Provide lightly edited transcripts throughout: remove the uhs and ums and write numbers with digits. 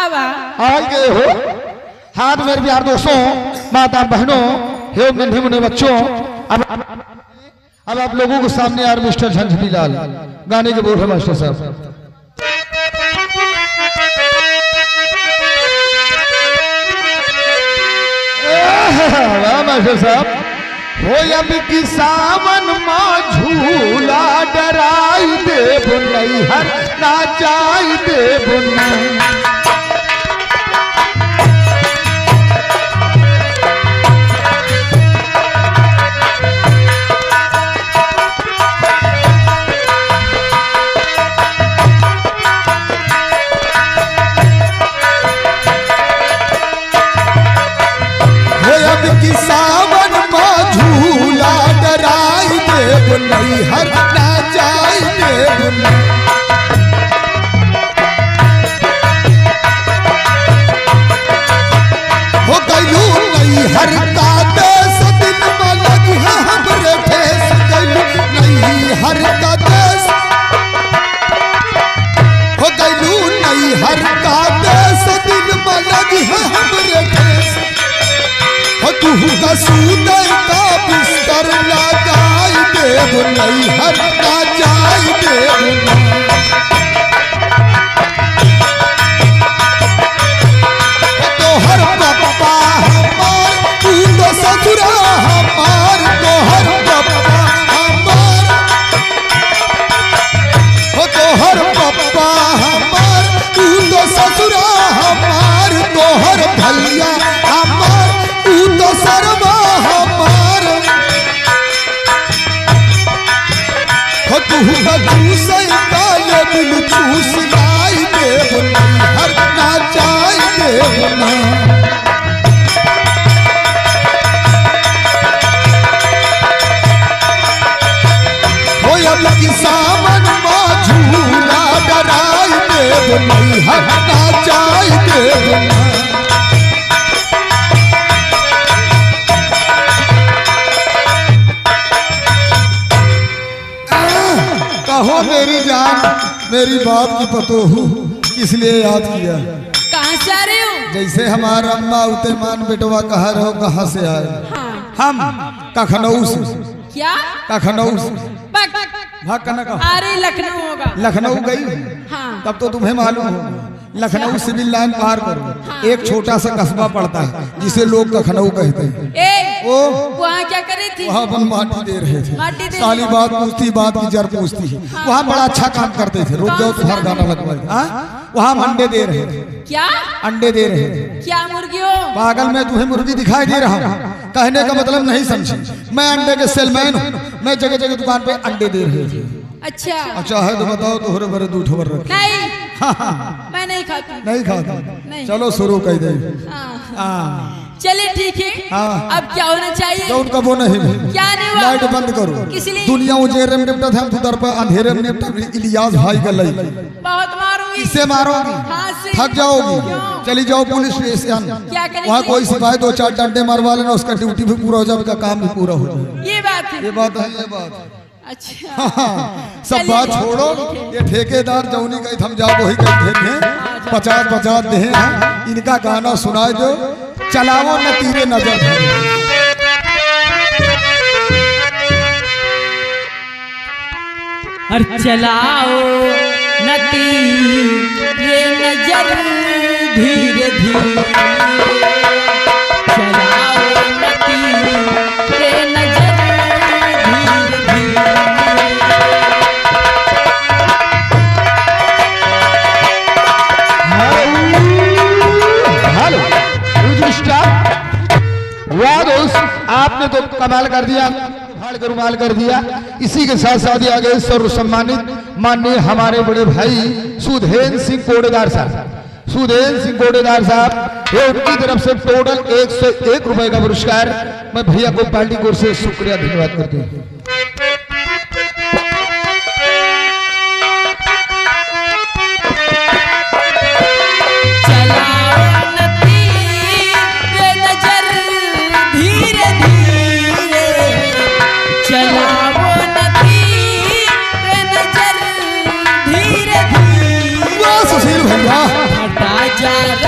अब आज गए हो। हाथ मेरे प्यार दोस्तों, माता बहनों, हे नन्हे मुन्ने बच्चों, अब आप लोगों के सामने यार मिस्टर झंझनी लाल गाने के बोल है मास्टर साहब। मास्टर साहब हो अब कि सावन माँ झूला डराई देव नहीं हर नाचाई देव नहीं। नहीं हर नाचाई देव हो गयू नहीं हर का देश दिन में लगी है हमरे ठेस गयू नहीं हर का देश हो गयू नहीं हर का देश दिन में लगी है हमरे ठेस हो तू का सूते का बिस्तर लगाई देव नहीं हर नाचाई देव तो हर पप्पा हमार तू तो ससुरा हमार तो हर पप्पा हमार हो तो हर पप्पा हमार तू तो ससुरा हमार तो हर भैया हमार तू तो सरवा हमार हो तू जूस काले दिल चूस लाई देव नहीं हर नाचाई देव नहीं। हो अब कि सावन माँ झूला डराई देव नहीं हर नाचाई देव नहीं। कहो मेरी जान मेरी बाप की पतोहू इसलिए याद किया। कहाँ से आ रहे हो? जैसे हमारा अम्मा उतेमान बेटवा कहा रहो कहाँ से आए? हाँ। हम लखनऊ से। क्या? लखनऊ से। भाग करना कहा? अरे लखनऊ होगा। लखनऊ गई? हाँ। तब तो तुम्हें मालूम होगा लखनऊ सिविल लाइन पार करो। हाँ। एक छोटा सा कस्बा पड़ता है जिसे लोग लखनऊ कहते हैं। ओ वहाँ क्या कर रही थी? वहाँ अपन माटी दे रहे थे। माटी दे साली बात पूछती बात की जड़ पूछती है। हाँ। वहाँ बड़ा अच्छा काम करते थे। रुक जाओ तुम्हारा गाना लगवा। वहाँ हम अंडे दे रहे थे। क्या अंडे दे रहे थे? क्या मुर्गियों? पागल मैं तुम्हें मुर्गी दिखाई दे रहा हूँ। कहने का मतलब नहीं समझी। मैं अंडे के सेलमैन हूँ। मैं जगह जगह दुकान पे अंडे दे रहे थे। अच्छा अच्छा है तो बताओ तोहरे बड़े दूध खबर रखे। नहीं मैं नहीं खाती। नहीं खाती? चलो शुरू कर दे। चलिए ठीक है। हाँ। अब क्या होना चाहिए? तो उनका वो नहीं क्या नहीं हुआ? लाइट बंद करो। दुनिया उजेरे में निपटा था, तू पर अंधेरे में निपटा। इलियास भाई का लई बहुत मारूंगी। इससे मारोगी? थक जाओगी। चली जाओ पुलिस स्टेशन। वहाँ कोई सिपाही दो चार डंडे मारवा लेना, उसका ड्यूटी भी पूरा हो जाए, उसका काम भी पूरा हो जाए। ये बात है। ये बात है। ये बात अच्छा। सब बात छोड़ो। ये ठेकेदार जौनी गई हम जाओ वही गई थे 50-50 दे। इनका गाना सुनाए दो। चलाओ न तीरे नजर और चलाओ न तीरे नजर धीरे धीरे। चलाओ न तीरे नजर आपने तो कमाल कर दिया, फाड़ कर रुमाल कर दिया। इसी के साथ साथ आगे सर्व सम्मानित माननीय हमारे बड़े भाई सुधेन सिंह कोडेदार साहब। सुधेन सिंह कोडेदार साहब ये उनकी तरफ से टोटल 101 रुपए का पुरस्कार। मैं भैया को पार्टी की ओर से शुक्रिया धन्यवाद करती हूँ। जा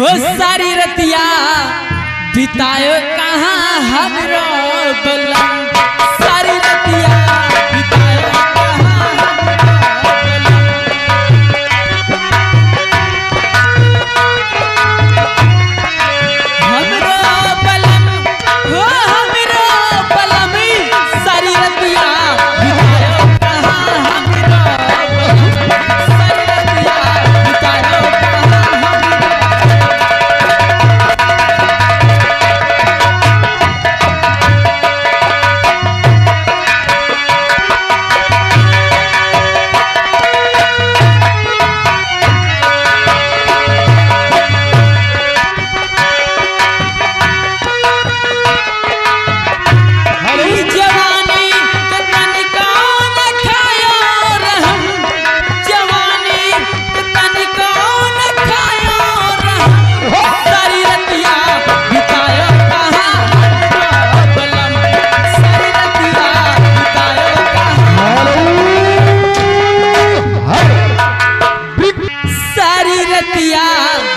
हो सारी रतिया बितायो कहाँ हमरो बलम, सारी रतिया बितायो कहाँ हमरो बलम, हो हमरो बलम, सारी रतिया बितायो कहाँ हमरो बलम, सारी रतिया बितायो कहाँ हमरो।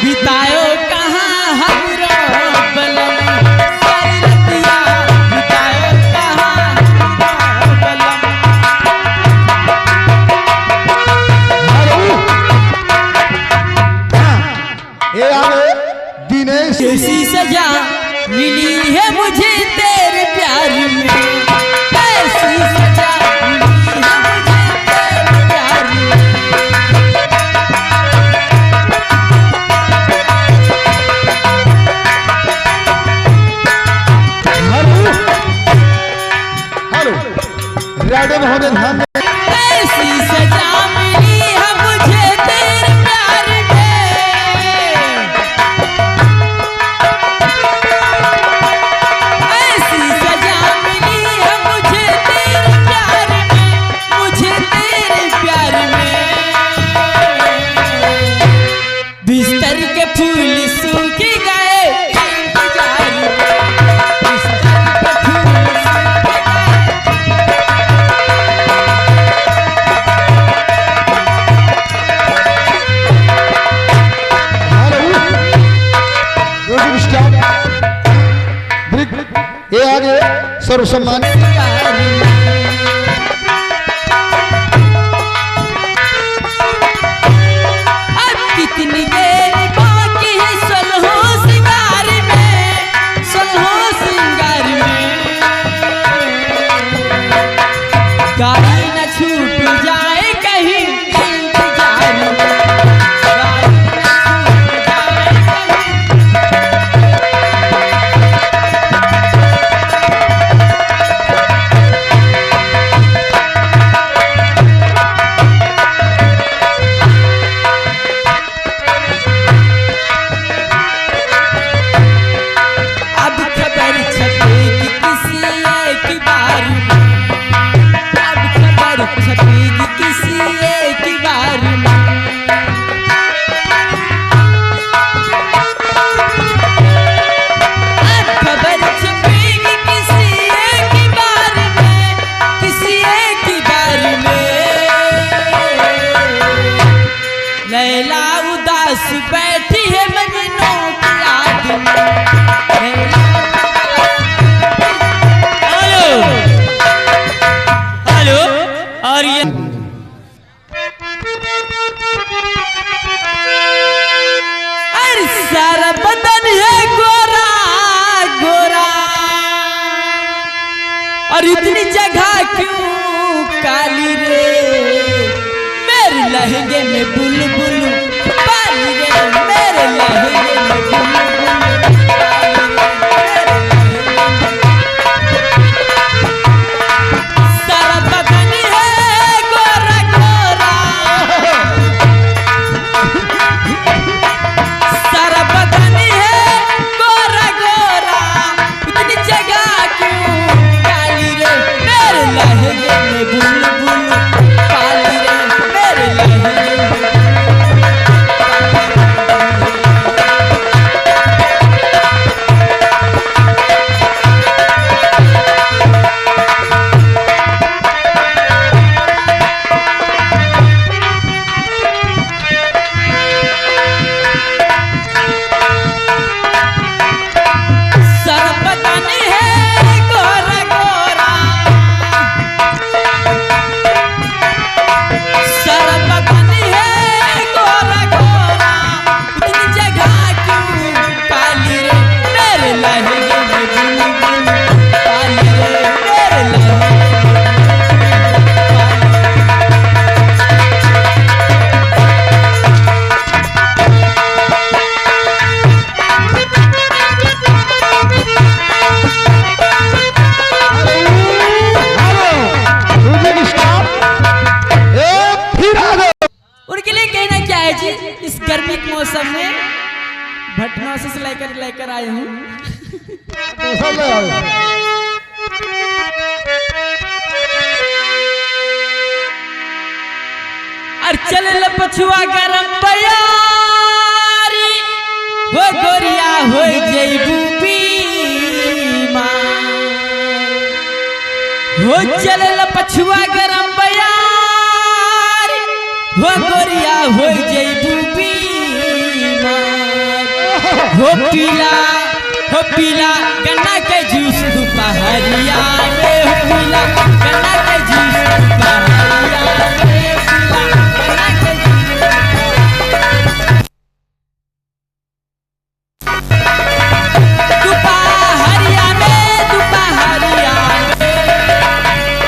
बितायो कहाँ हमरो बलम, सारी रतिया बितायो कहाँ हमरो बलम। ये आगे दिनेश कैसी सजा मिली है मुझे तेरे प्यार में, कैसी सजा मिली है मुझे तेरे प्यार में। राडे महोदय ध्यान दें। ऐसी सजा मिली है मुझे तेरे प्यार में, ऐसी सजा मिली है मुझे तेरे प्यार में, मुझे तेरे प्यार में। बिस्तर के फूल सूख गए इंतजार में, बिस्तर के फूल सूख गए। ये आगे सर्व सम्मान अब कितनी देर बाकी है सलहो सिंगार में, सलहो सिंगार में। गाड़ी न छूट जाए कहीं इंतजार में, गाड़ी न छूट जाए कहीं। अब खबर छपेगी किसी एक बार में, अब खबर छपेगी किसी एक बार में। अब खबर छपेगी किसी एक बार में, किसी एक बार में। लैला उदास बैठी है मजनू की याद में, हेलो हेलो। और ये अरे सारा बदन है गोरा गोरा, और इतनी जगह क्यों काली रे, मेरे लहंगे में बुलबुल पाली रे, मेरे लहंगे में बुलबुल सारा बदन है गोरा गोरा, सारा बदन है गोरा गोरा, इतनी जगह क्यों काली रे, मेरे लहंगे में बुलबुल पाली रे, मेरे लहंगे में लेकर आए हूँ। और चल पछुआ गरम बयारी हो गोरिया हो जैबू हो चल पछुआ गरम बयारी हो गोरिया हो जैबू हो पीला गन्ना के जूस दोपहरिया रे हो पीला गन्ना के जूस दोपहरिया रे पीला गन्ना के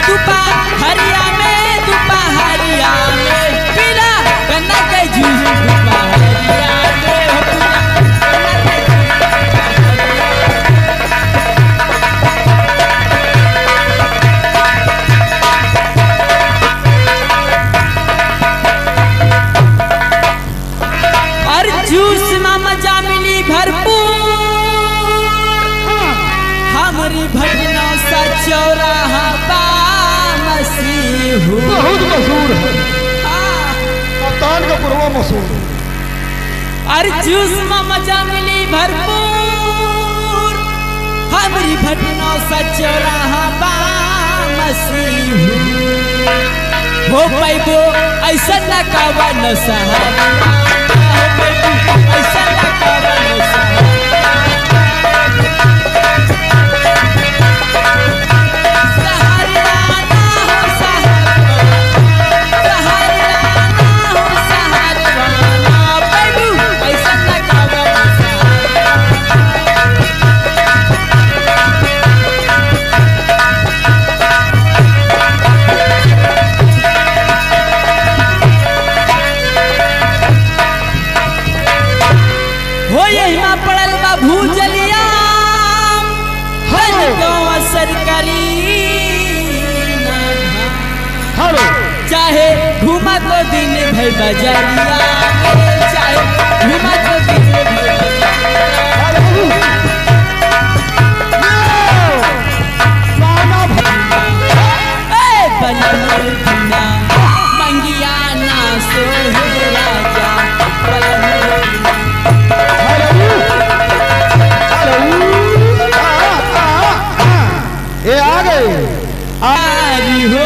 दोपहरिया में दोपहरिया में पीला गन्ना के जूस दोपहरिया रे हो जूस में मजा मिली भरपूर हमारी भटना सा चौराहा मशहूर बहुत मशहूर है कप्तान का पुरवा मशहूर। अरे जूस में मजा मिली भरपूर हमारी भटना सा चौराहा मशहूर हो पैबो ऐसा न कवन सहारा ऐसा न कवन भूजलिया सरकारी चाहे घुमा तो दिन भई बजरिया चाहे घुमा तो दिन मंगिया ना सो राजा ये आ गए आरी हो